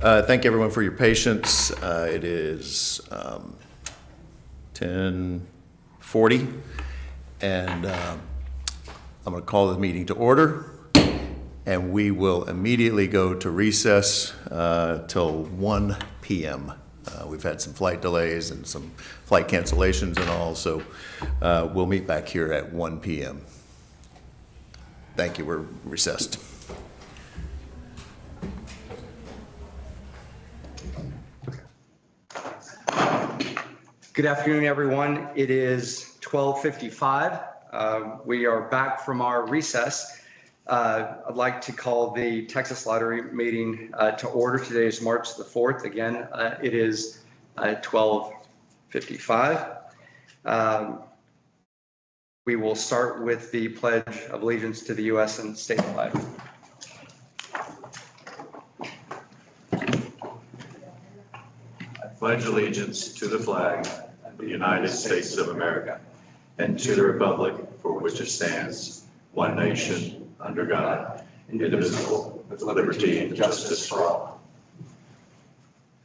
Thank everyone for your patience. It is 10:40, and I'm going to call the meeting to order, and we will immediately go to recess till 1 p.m. We've had some flight delays and some flight cancellations and all, so we'll meet back here at 1 p.m. Thank you. We're recessed. Good afternoon, everyone. It is 12:55. We are back from our recess. I'd like to call the Texas Lottery meeting to order. Today is March the 4th. Again, it is 12:55. We will start with the Pledge of Allegiance to the U.S. and state flag. I pledge allegiance to the flag of the United States of America and to the republic for which it stands, one nation, under God, indivisible, with liberty and justice for all.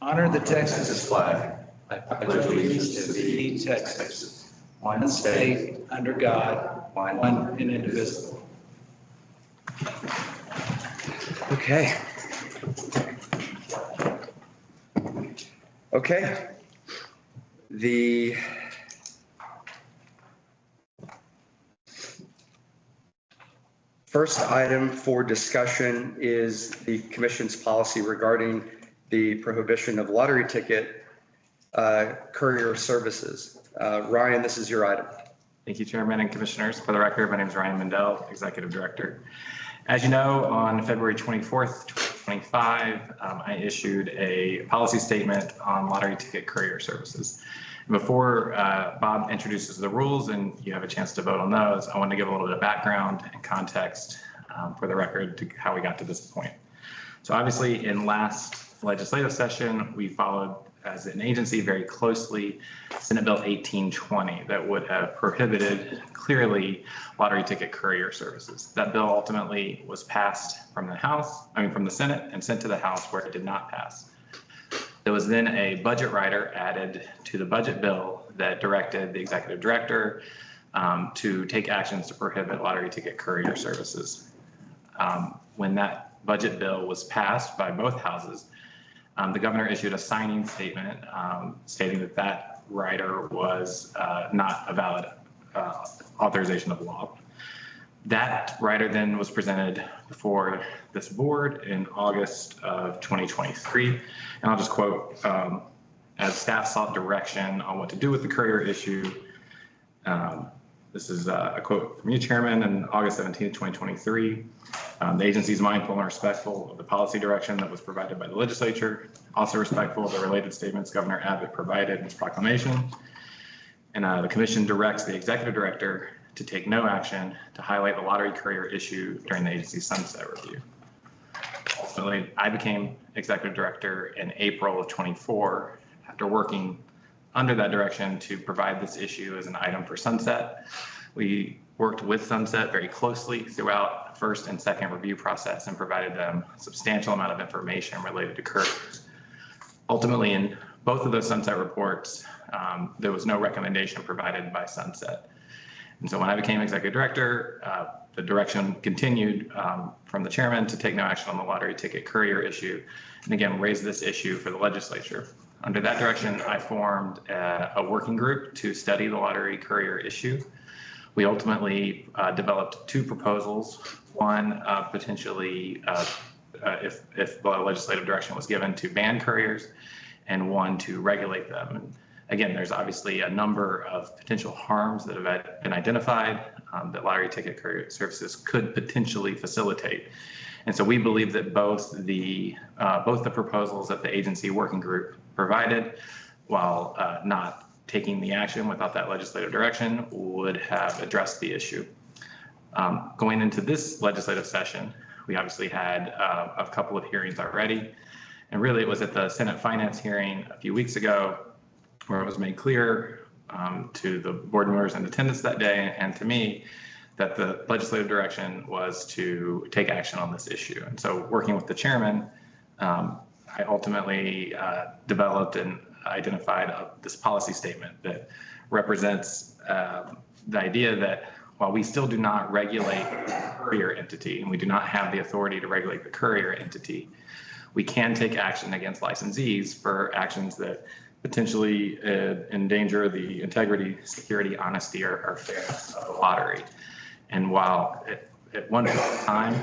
Honor the Texas flag. I pledge allegiance to thee, Texas, one state, under God, one and indivisible. Okay. Okay. The first item for discussion is the Commission's policy regarding the prohibition of lottery ticket courier services. Ryan, this is your item. Thank you, Chairman and Commissioners. For the record, my name is Ryan Mendel, Executive Director. As you know, on February 24th, 2025, I issued a policy statement on lottery ticket courier services. Before Bob introduces the rules and you have a chance to vote on those, I want to give a little bit of background and context for the record to how we got to this point. So obviously in last legislative session, we followed as an agency very closely Senate Bill 1820 that would have prohibited clearly lottery ticket courier services. That bill ultimately was passed from the Senate and sent to the House where it did not pass. There was then a budget rider added to the budget bill that directed the executive director to take actions to prohibit lottery ticket courier services. When that budget bill was passed by both houses, the governor issued a signing statement stating that that rider was not a valid authorization of law. That rider then was presented before this board in August of 2023. And I'll just quote, as staff sought direction on what to do with the courier issue. This is a quote from you, Chairman, in August 17, 2023. The agency is mindful and respectful of the policy direction that was provided by the legislature, also respectful of the related statements Governor Abbott provided in his proclamation. And the commission directs the executive director to take no action to highlight the lottery courier issue during the agency's sunset review. Ultimately, I became executive director in April of 24 after working under that direction to provide this issue as an item for sunset. We worked with Sunset very closely throughout first and second review process and provided them a substantial amount of information related to couriers. Ultimately, in both of those Sunset reports, there was no recommendation provided by Sunset. And so when I became executive director, the direction continued from the chairman to take no action on the lottery ticket courier issue, and again, raise this issue for the legislature. Under that direction, I formed a working group to study the lottery courier issue. We ultimately developed two proposals. One, potentially, if the legislative direction was given, to ban couriers, and one to regulate them. And again, there's obviously a number of potential harms that have been identified that lottery ticket courier services could potentially facilitate. And so we believe that both the proposals that the agency working group provided, while not taking the action without that legislative direction, would have addressed the issue. Going into this legislative session, we obviously had a couple of hearings already. And really it was at the Senate Finance hearing a few weeks ago where it was made clear to the board members in attendance that day and to me that the legislative direction was to take action on this issue. And so working with the chairman, I ultimately developed and identified this policy statement that represents the idea that while we still do not regulate the courier entity, and we do not have the authority to regulate the courier entity, we can take action against licensees for actions that potentially endanger the integrity, security, honesty, or fairness of the lottery. And while at one point in time,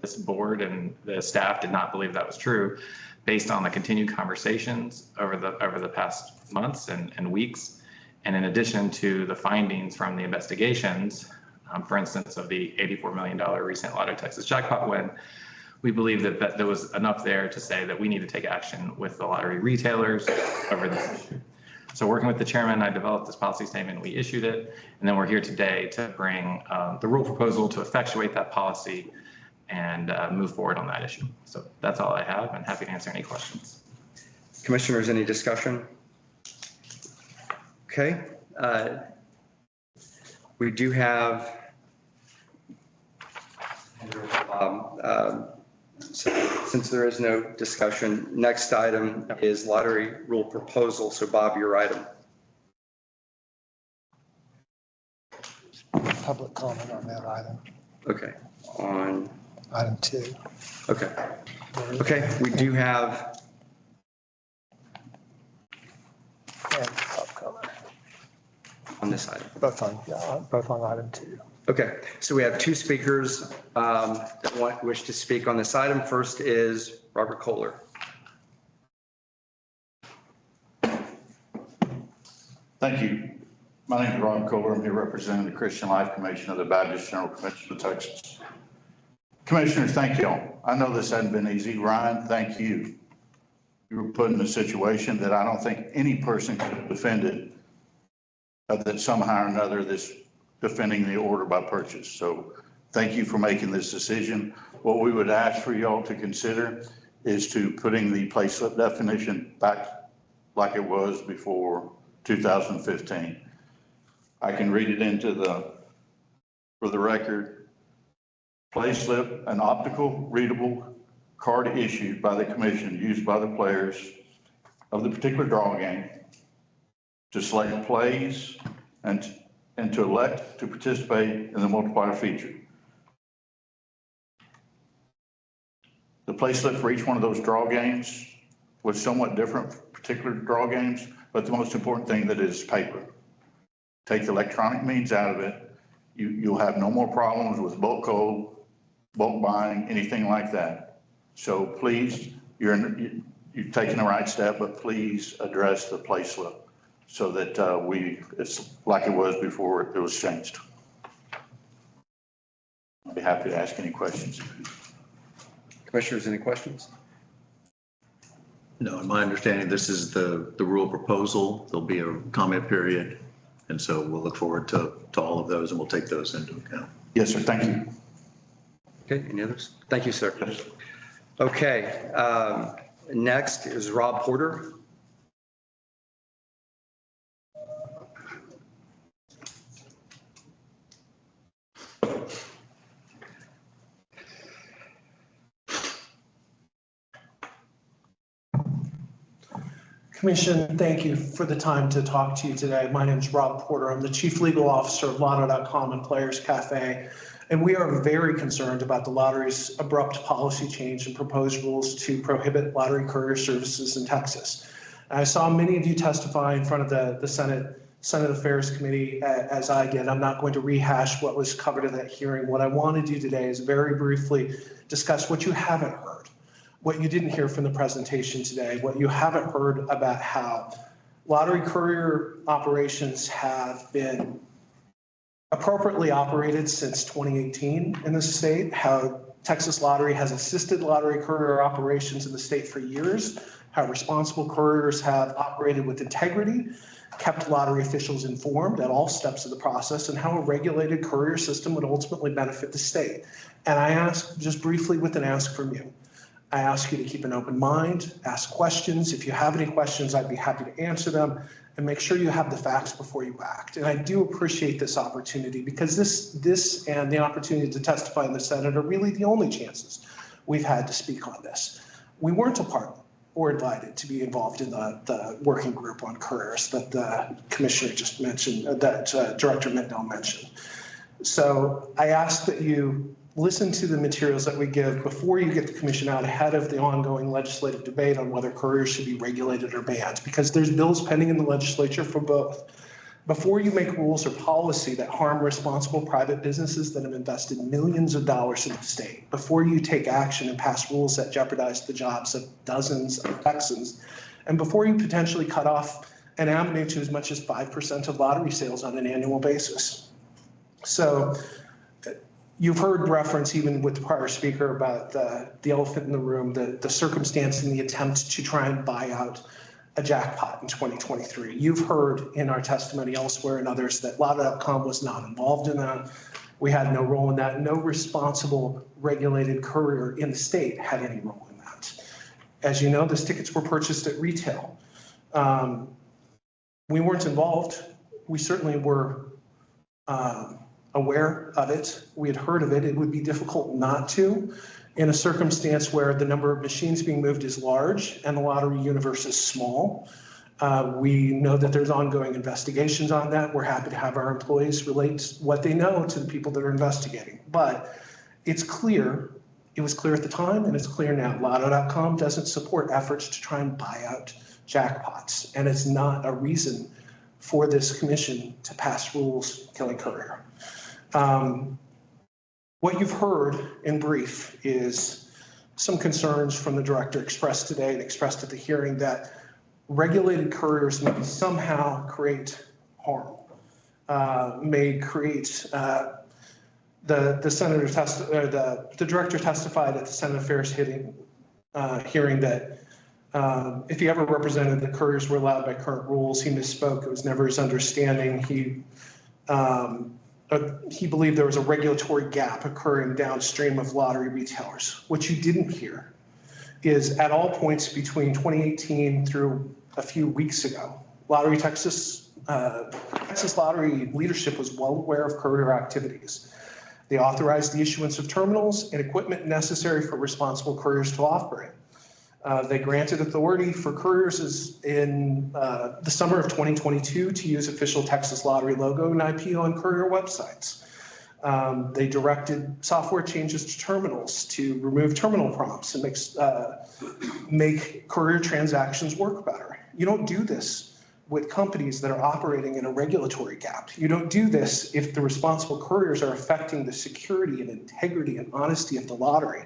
this board and the staff did not believe that was true, based on the continued conversations over the past months and weeks, and in addition to the findings from the investigations, for instance, of the $84 million recent Lotto Texas jackpot win, we believe that there was enough there to say that we need to take action with the lottery retailers over this issue. So working with the chairman, I developed this policy statement, we issued it, and then we're here today to bring the rule proposal to effectuate that policy and move forward on that issue. So that's all I have, and happy to answer any questions. Commissioners, any discussion? Okay. We do have so since there is no discussion, next item is lottery rule proposal. So Bob, your item. Public comment on that item. Okay. On Item 2. okay. Okay. We do have And pub color. on this item. Both on item 2. Okay, so we have two speakers that wish to speak on this item. First is Robert Kohler. Thank you. My name is Ron Kohler. I'm here representing the Christian Life Commission of the Baptist General Convention of Texas. Commissioners, thank y'all. I know this hasn't been easy. Ryan, thank you. You were put in a situation that I don't think any person could have defended, that somehow or another this defending the order by purchase. So thank you for making this decision. What we would ask for y'all to consider is to putting the play slip definition back like it was before 2015. I can read it for the record. Play slip, an optical readable card issued by the commission used by the players of the particular draw game to select plays and to elect to participate in the multiplier feature. The play slip for each one of those draw games was somewhat different for particular draw games, but the most important thing that is paper. Take the electronic means out of it. You'll have no more problems with bulk code, bulk buying, anything like that. So please, you've taken the right step, but please address the play slip so that it's like it was before it was changed. I'd be happy to ask any questions. Commissioners, any questions? No, in my understanding, this is the rule proposal. There'll be a comment period. And so we'll look forward to all of those and we'll take those into account. Yes, sir. Thank you. Okay, any others? Thank you, sir. Okay, next is Rob Porter. Commission, thank you for the time to talk to you today. My name is Rob Porter. I'm the Chief Legal Officer of Lotto.com and Players Cafe, and we are very concerned about the lottery's abrupt policy change and proposed rules to prohibit lottery courier services in Texas. I saw many of you testify in front of the Senate Affairs Committee as I did. I'm not going to rehash what was covered in that hearing. What I want to do today is very briefly discuss what you haven't heard, what you didn't hear from the presentation today, what you haven't heard about how lottery courier operations have been appropriately operated since 2018 in the state, how Texas Lottery has assisted lottery courier operations in the state for years, how responsible couriers have operated with integrity, kept lottery officials informed at all steps of the process, and how a regulated courier system would ultimately benefit the state. And I ask just briefly with an ask from you. I ask you to keep an open mind, ask questions. If you have any questions, I'd be happy to answer them, and make sure you have the facts before you act. And I do appreciate this opportunity because this and the opportunity to testify in the Senate are really the only chances we've had to speak on this. We weren't a part or invited to be involved in the working group on careers that the commissioner just mentioned, that Director Mendel mentioned. So I ask that you listen to the materials that we give before you get the commission out ahead of the ongoing legislative debate on whether careers should be regulated or banned, because there's bills pending in the legislature for both. Before you make rules or policy that harm responsible private businesses that have invested millions of dollars in the state, before you take action and pass rules that jeopardize the jobs of dozens of Texans, and before you potentially cut off an avenue to as much as 5% of lottery sales on an annual basis. So you've heard reference even with the prior speaker about the elephant in the room, the circumstance and the attempt to try and buy out a jackpot in 2023. You've heard in our testimony elsewhere and others that Lotto.com was not involved in that. We had no role in that. No responsible regulated courier in the state had any role in that. As you know, those tickets were purchased at retail. We weren't involved. We certainly were aware of it. We had heard of it. It would be difficult not to in a circumstance where the number of machines being moved is large and the lottery universe is small. We know that there's ongoing investigations on that. We're happy to have our employees relate what they know to the people that are investigating. But it's clear, it was clear at the time and it's clear now, Lotto.com doesn't support efforts to try and buy out jackpots. And it's not a reason for this commission to pass rules killing courier. What you've heard in brief is some concerns from the director expressed today and expressed at the hearing that regulated couriers may somehow create harm, may create, the director testified at the Senate Affairs hearing that if he ever represented the couriers were allowed by current rules, he misspoke. It was never his understanding. He believed there was a regulatory gap occurring downstream of lottery retailers. What you didn't hear is at all points between 2018 through a few weeks ago, Texas lottery leadership was well aware of courier activities. They authorized the issuance of terminals and equipment necessary for responsible couriers to operate. They granted authority for couriers in the summer of 2022 to use official Texas Lottery logo and IP on courier websites. They directed software changes to terminals to remove terminal prompts and make courier transactions work better. You don't do this with companies that are operating in a regulatory gap. You don't do this if the responsible couriers are affecting the security and integrity and honesty of the lottery.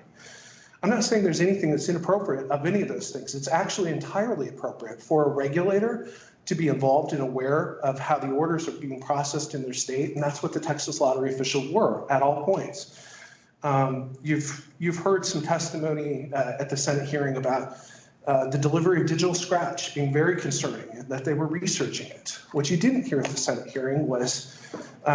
I'm not saying there's anything that's inappropriate of any of those things. It's actually entirely appropriate for a regulator to be involved and aware of how the orders are being processed in their state, and that's what the Texas Lottery officials were at all points. You've heard some testimony at the Senate hearing about the delivery of digital scratch being very concerning and that they were researching it. What you didn't hear at the Senate hearing was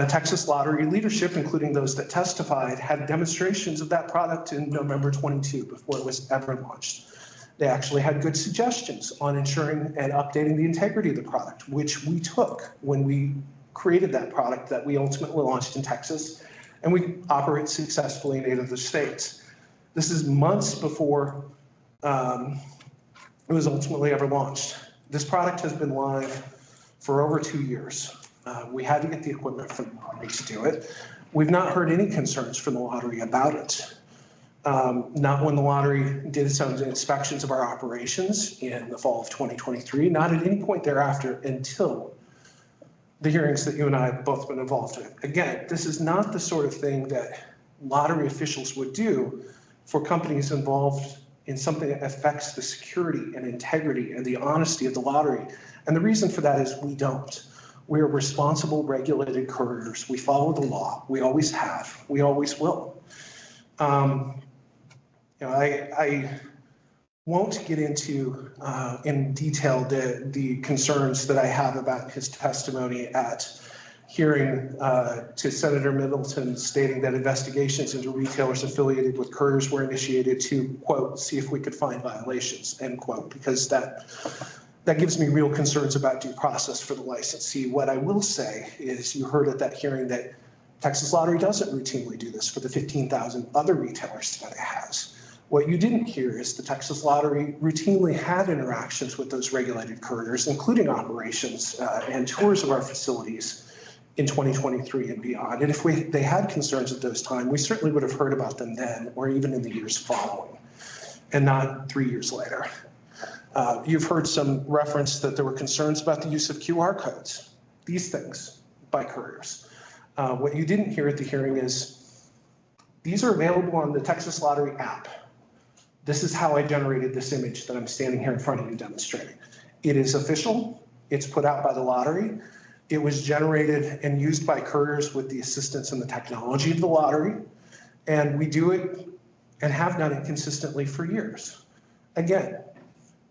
Texas Lottery leadership, including those that testified, had demonstrations of that product in November 22 before it was ever launched. They actually had good suggestions on ensuring and updating the integrity of the product, which we took when we created that product that we ultimately launched in Texas, and we operate successfully in 8 of the states. This is months before it was ultimately ever launched. This product has been live for over 2 years. We had to get the equipment from the lottery to do it. We've not heard any concerns from the lottery about it. Not when the lottery did some inspections of our operations in the fall of 2023, not at any point thereafter until the hearings that you and I have both been involved in. Again, this is not the sort of thing that lottery officials would do for companies involved in something that affects the security and integrity and the honesty of the lottery. And the reason for that is we don't. We are responsible, regulated couriers. We follow the law. We always have. We always will. I won't get into in detail the concerns that I have about his testimony at hearing to Senator Middleton stating that investigations into retailers affiliated with couriers were initiated to, quote, see if we could find violations, end quote, because that gives me real concerns about due process for the licensee. What I will say is you heard at that hearing that Texas Lottery doesn't routinely do this for the 15,000 other retailers that it has. What you didn't hear is the Texas Lottery routinely had interactions with those regulated couriers, including operations and tours of our facilities in 2023 and beyond. And if they had concerns at those times, we certainly would have heard about them then or even in the years following, and not 3 years later. You've heard some reference that there were concerns about the use of QR codes, these things, by couriers. What you didn't hear at the hearing is these are available on the Texas Lottery app. This is how I generated this image that I'm standing here in front of you demonstrating. It is official. It's put out by the lottery. It was generated and used by couriers with the assistance and the technology of the lottery. And we do it and have done it consistently for years. Again,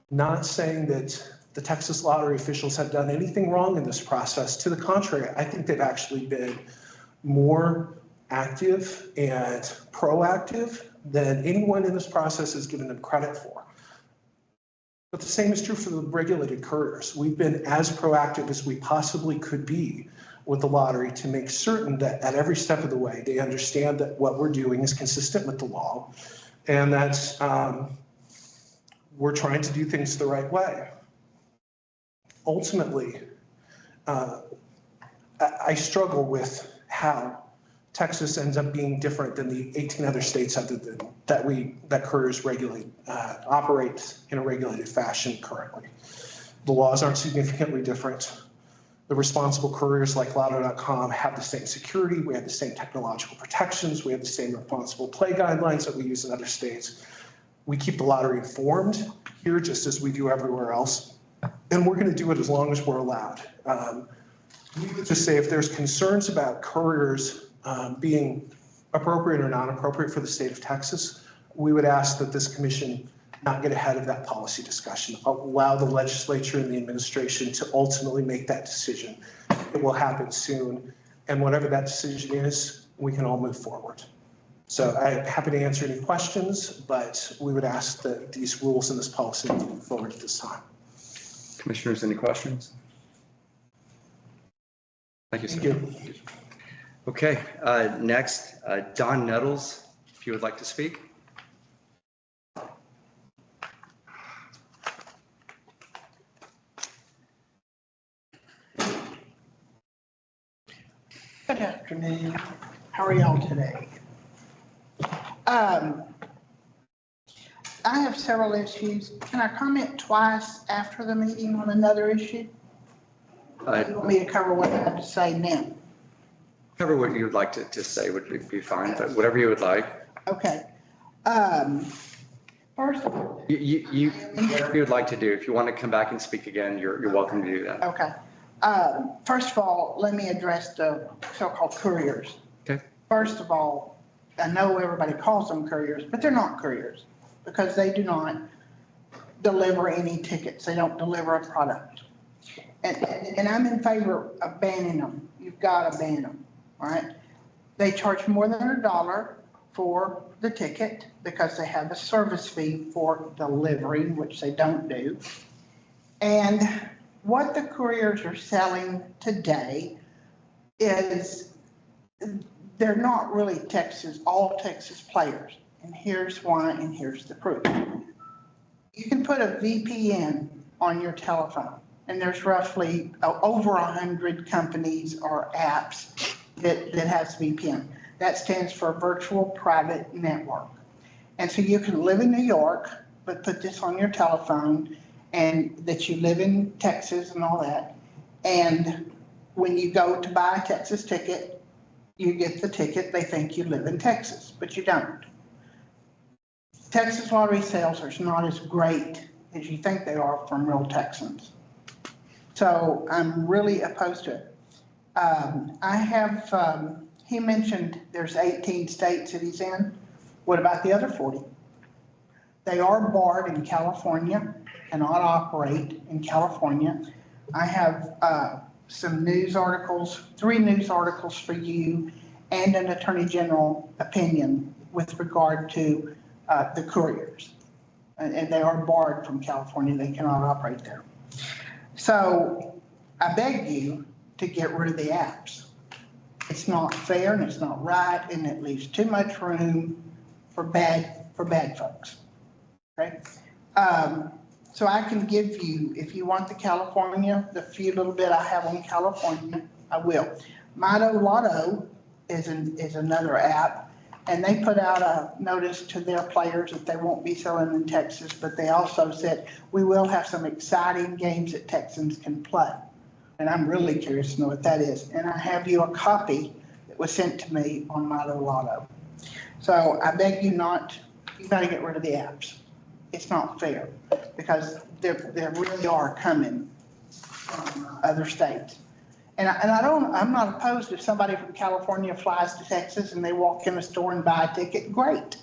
not saying that the Texas Lottery officials have done anything wrong in this process. To the contrary, I think they've actually been more active and proactive than anyone in this process has given them credit for. But the same is true for the regulated couriers. We've been as proactive as we possibly could be with the lottery to make certain that at every step of the way, they understand that what we're doing is consistent with the law and that we're trying to do things the right way. Ultimately, I struggle with how Texas ends up being different than the 18 other states other than that couriers operate in a regulated fashion currently. The laws aren't significantly different. The responsible couriers like Lotto.com have the same security. We have the same technological protections. We have the same responsible play guidelines that we use in other states. We keep the lottery informed here just as we do everywhere else. And we're going to do it as long as we're allowed. We would just say if there's concerns about couriers being appropriate or not appropriate for the state of Texas, we would ask that this commission not get ahead of that policy discussion, allow the legislature and the administration to ultimately make that decision. It will happen soon. And whatever that decision is, we can all move forward. So I'm happy to answer any questions, but we would ask that these rules and this policy move forward at this time. Commissioners, any questions? Thank you, sir. Thank you. Okay, next, Don Nettles, if you would like to speak. Good afternoon. How are y'all today? I have several issues. Can I comment twice after the meeting on another issue? You want me to cover what I have to say now? Cover what you would like to say would be fine, but whatever you would like. Okay. First of all. Whatever you would like to do. If you want to come back and speak again, you're welcome to do that. Okay. First of all, let me address the so-called couriers. Okay. First of all, I know everybody calls them couriers, but they're not couriers because they do not deliver any tickets. They don't deliver a product. And I'm in favor of banning them. You've got to ban them, all right? They charge more than $1 for the ticket because they have a service fee for delivering, which they don't do. And what the couriers are selling today is they're not really all Texas players. And here's why, and here's the proof. You can put a VPN on your telephone, and there's roughly over 100 companies or apps that has VPN. That stands for Virtual Private Network. And so you can live in New York, but put this on your telephone, and that you live in Texas and all that. And when you go to buy a Texas ticket, you get the ticket, they think you live in Texas, but you don't. Texas lottery sales are not as great as you think they are from real Texans. So I'm really opposed to it. He mentioned there's 18 states that he's in. What about the other 40? They are barred in California, cannot operate in California. I have some news articles, 3 news articles for you, and an Attorney General opinion with regard to the couriers. And they are barred from California. They cannot operate there. So I beg you to get rid of the apps. It's not fair and it's not right, and it leaves too much room for bad for bad folks. Okay? So I can give you, if you want the California, the few little bit I have on California, I will. Mito Lotto is another app, and they put out a notice to their players that they won't be selling in Texas, but they also said, we will have some exciting games that Texans can play. And I'm really curious to know what that is. And I have you a copy that was sent to me on Mito Lotto. So I beg you not, you gotta get rid of the apps. It's not fair, because there really are coming from other states. And I'm not opposed if somebody from California flies to Texas and they walk in a store and buy a ticket, great.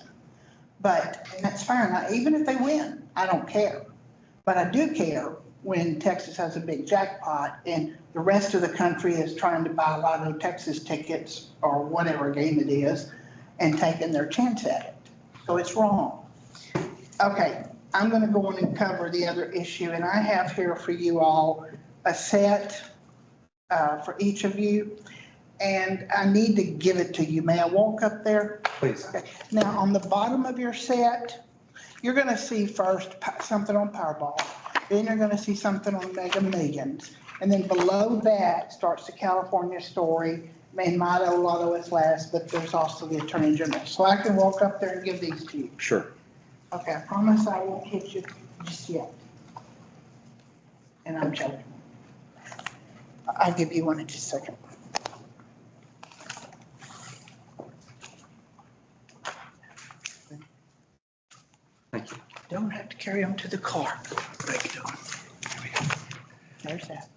But, and that's fine, even if they win, I don't care. But I do care when Texas has a big jackpot and the rest of the country is trying to buy a lot of Texas tickets or whatever game it is and taking their chance at it. So it's wrong. Okay, I'm going to go on and cover the other issue, and I have here for you all a set for each of you, and I need to give it to you. May I walk up there? Please. Okay. Now, on the bottom of your set, you're going to see first something on Powerball, then you're going to see something on Mega Millions, and then below that starts the California story, and Mito Lotto is last, but there's also the Attorney General. So I can walk up there and give these to you. Sure. Okay, I promise I won't hit you just yet. And I'm joking. I'll give you one in just a second. Thank you. Don't have to carry them to the car. Break it on. There we go. There's that.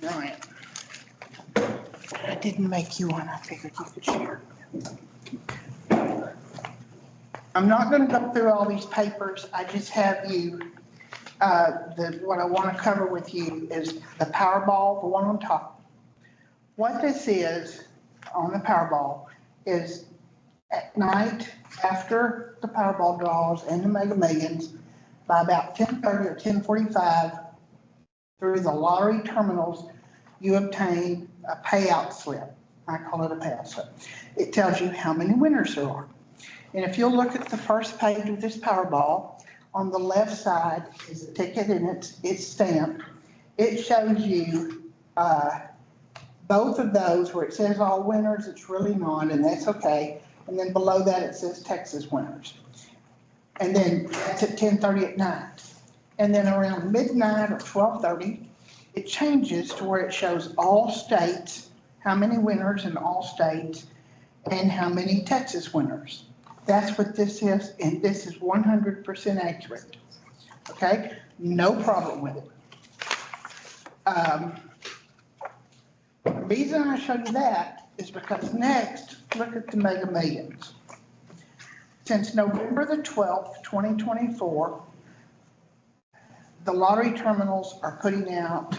Right. I didn't make you one. I figured you could share. I'm not going to go through all these papers. I just have you, what I want to cover with you is the Powerball, the one on top. What this is on the Powerball is at night after the Powerball draws and the Mega Millions by about 10:30 or 10:45 through the lottery terminals, you obtain a payout slip. I call it a payout slip. It tells you how many winners there are. And if you'll look at the first page of this Powerball, on the left side is a ticket and it's stamped. It shows you both of those where it says all winners, it's really not, and that's okay. And then below that it says Texas winners. And then that's at 10:30 at night. And then around midnight or 12:30, it changes to where it shows all states, how many winners in all states, and how many Texas winners. That's what this is, and this is 100% accurate. Okay? No problem with it. The reason I show you that is because next, look at the Mega Millions. Since November the 12th, 2024, the lottery terminals are putting out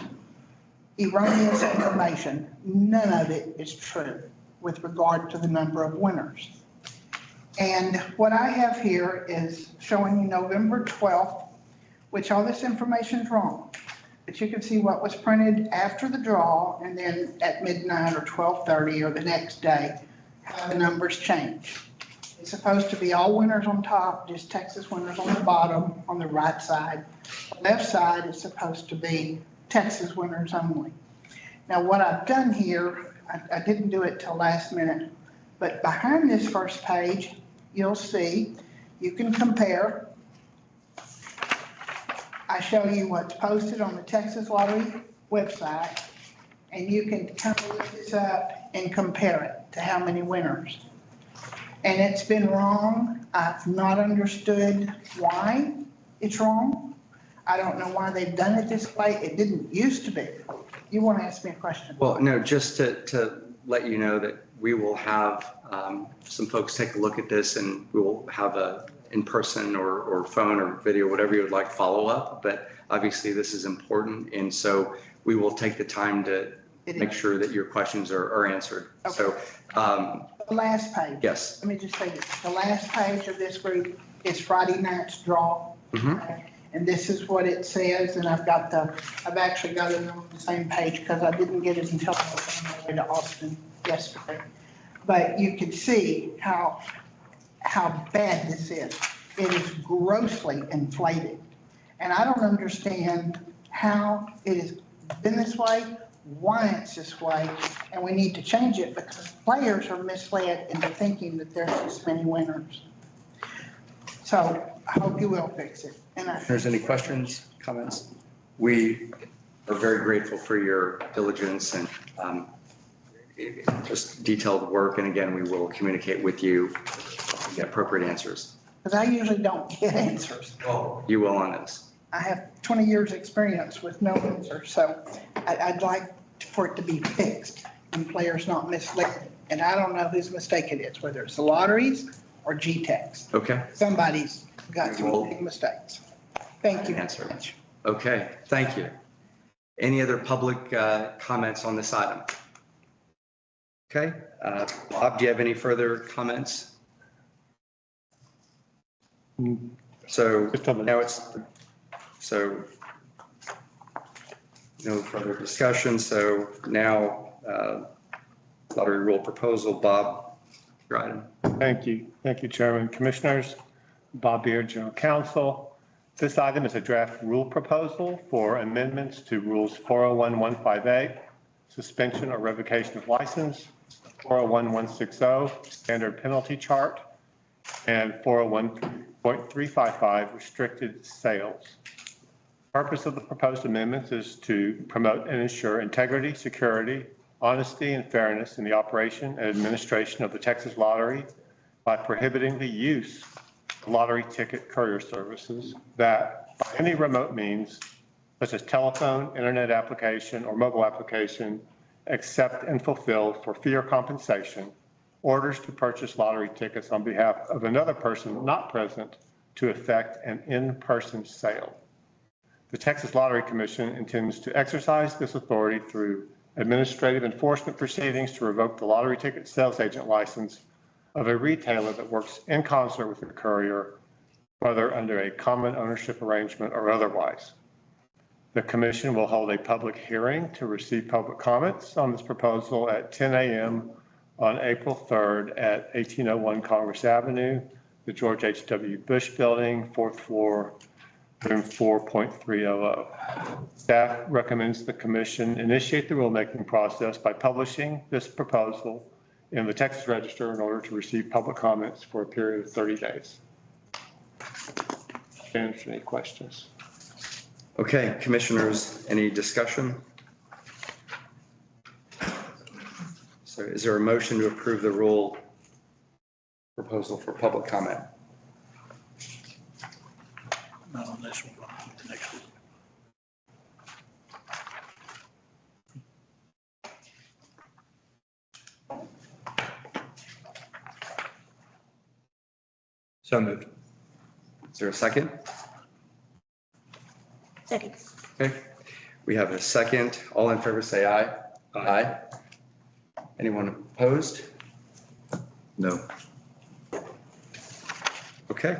erroneous information. None of it is true with regard to the number of winners. And what I have here is showing you November 12th, which all this information is wrong. But you can see what was printed after the draw and then at midnight or 12:30 or the next day, how the numbers change. It's supposed to be all winners on top, just Texas winners on the bottom on the right side. The left side is supposed to be Texas winners only. Now what I've done here, I didn't do it till last minute, but behind this first page, you'll see, you can compare. I show you what's posted on the Texas Lottery website, and you can kind of look this up and compare it to how many winners. And it's been wrong. I've not understood why it's wrong. I don't know why they've done it this way. It didn't used to be. You want to ask me a question? Well, no, just to let you know that we will have some folks take a look at this, and we will have a in-person or phone or video, whatever you would like, follow up. But obviously this is important. And so we will take the time to make sure that your questions are answered. Okay. So, The last page. yes. Let me just say this. The last page of this group is Friday night's draw. Mhm. Okay? And this is what it says, and I've actually got it on the same page because I didn't get it until I was on my way to Austin yesterday. But you can see how bad this is. It is grossly inflated. And I don't understand how it has been this way, why it's this way, and we need to change it because players are misled into thinking that there's this many winners. So I hope you will fix it. And If there's any questions, comments, we are very grateful for your diligence and just detailed work. And again, we will communicate with you the appropriate answers. because I usually don't get answers. You will on this. I have 20 years' experience with no answer, so I'd like for it to be fixed and players not misled. And I don't know whose mistake it is, whether it's the lotteries or GTEX. Okay. Somebody's got some big mistakes. Thank you. Answer. Okay, thank you. Any other public comments on this item? Okay, Bob, do you have any further comments? So now no further discussion. So now lottery rule proposal, Bob, your item. Thank you. Thank you, Chairman. Commissioners, Bob Beard, General Counsel. This item is a draft rule proposal for amendments to Rules 401-158, suspension or revocation of license, 401-160, standard penalty chart, and 401.355, restricted sales. The purpose of the proposed amendments is to promote and ensure integrity, security, honesty, and fairness in the operation and administration of the Texas Lottery by prohibiting the use of lottery ticket courier services that, by any remote means, such as telephone, internet application, or mobile application, accept and fulfill for fee or compensation orders to purchase lottery tickets on behalf of another person not present to effect an in-person sale. The Texas Lottery Commission intends to exercise this authority through administrative enforcement proceedings to revoke the lottery ticket sales agent license of a retailer that works in concert with the courier, whether under a common ownership arrangement or otherwise. The commission will hold a public hearing to receive public comments on this proposal at 10 a.m. on April 3rd at 1801 Congress Avenue, the George H.W. Bush Building, 4th floor, room 4.300. Staff recommends the commission initiate the rulemaking process by publishing this proposal in the Texas Register in order to receive public comments for a period of 30 days. Answer any questions? Okay, commissioners, any discussion? So is there a motion to approve the rule proposal for public comment? Not on this one, the next one. So moved. Is there a second? Second. Okay, we have a second. All in favor, say aye. Aye. Anyone opposed? No. Okay.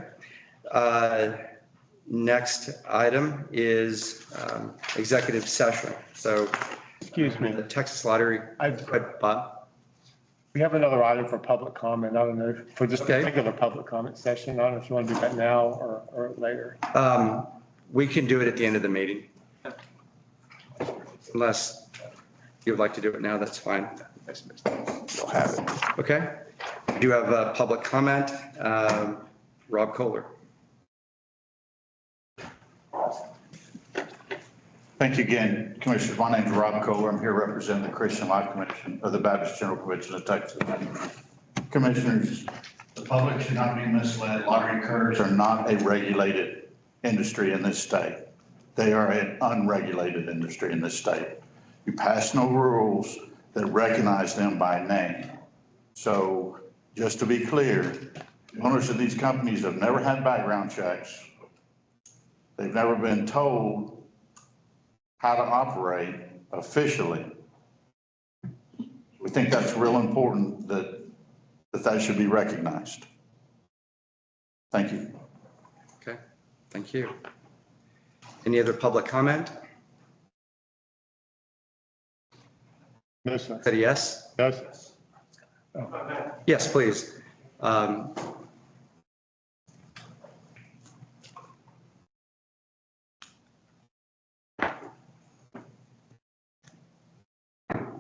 Next item is executive session. So, Excuse me. the Texas Lottery. Bob? We have another item for public comment. I don't know, for just Okay. a regular public comment session. I don't know if you want to do that now or later. We can do it at the end of the meeting. Unless you'd like to do it now, that's fine. You'll have it. Okay. We do have a public comment. Rob Kohler. Thank you again, Commissioners. My name is Rob Kohler. I'm here representing the Christian Life Commission of the Baptist General Convention of Texas. Commissioners, the public should not be misled. Lottery couriers are not a regulated industry in this state. They are an unregulated industry in this state. You pass no rules that recognize them by name. So just to be clear, the owners of these companies have never had background checks. They've never been told how to operate officially. We think that's real important that should be recognized. Thank you. Okay, thank you. Any other public comment? No, sir. Said yes? No, sir. Yes, please.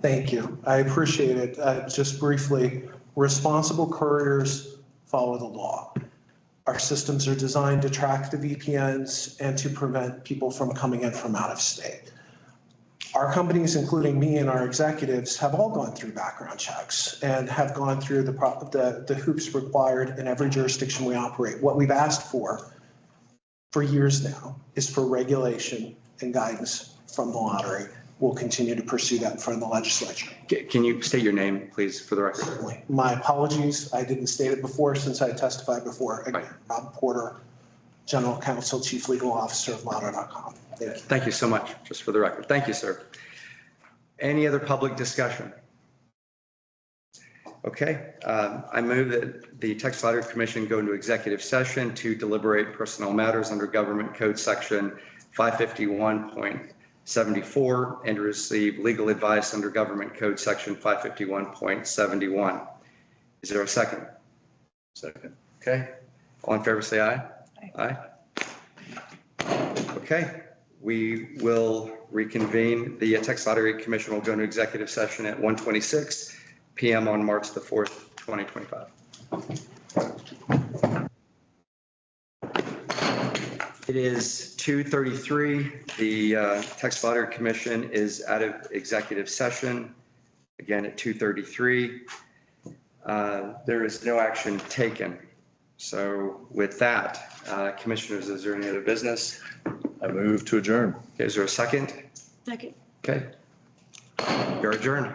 Thank you. I appreciate it. Just briefly, responsible couriers follow the law. Our systems are designed to track the VPNs and to prevent people from coming in from out of state. Our companies, including me and our executives, have all gone through background checks and have gone through the hoops required in every jurisdiction we operate. What we've asked for years now is for regulation and guidance from the lottery. We'll continue to pursue that in front of the legislature. Can you state your name, please, for the record? Certainly. My apologies. I didn't state it before since I testified before. Again, Right. Rob Porter, General Counsel, Chief Legal Officer of Lotto.com. Thank you. Thank you so much, just for the record. Thank you, sir. Any other public discussion? Okay, I move that the Texas Lottery Commission go into executive session to deliberate personnel matters under Government Code Section 551.74 and to receive legal advice under Government Code Section 551.71. Is there a second? Second. Okay, all in favor, say aye. Aye. Okay, we will reconvene. The Texas Lottery Commission will go into executive session at 1:26 PM on March the 4th, 2025. It is 2:33. The Texas Lottery Commission is out of executive session, again at 2:33. There is no action taken. So with that, commissioners, is there any other business? I move to adjourn. Is there a second? Second. Okay. You're adjourned.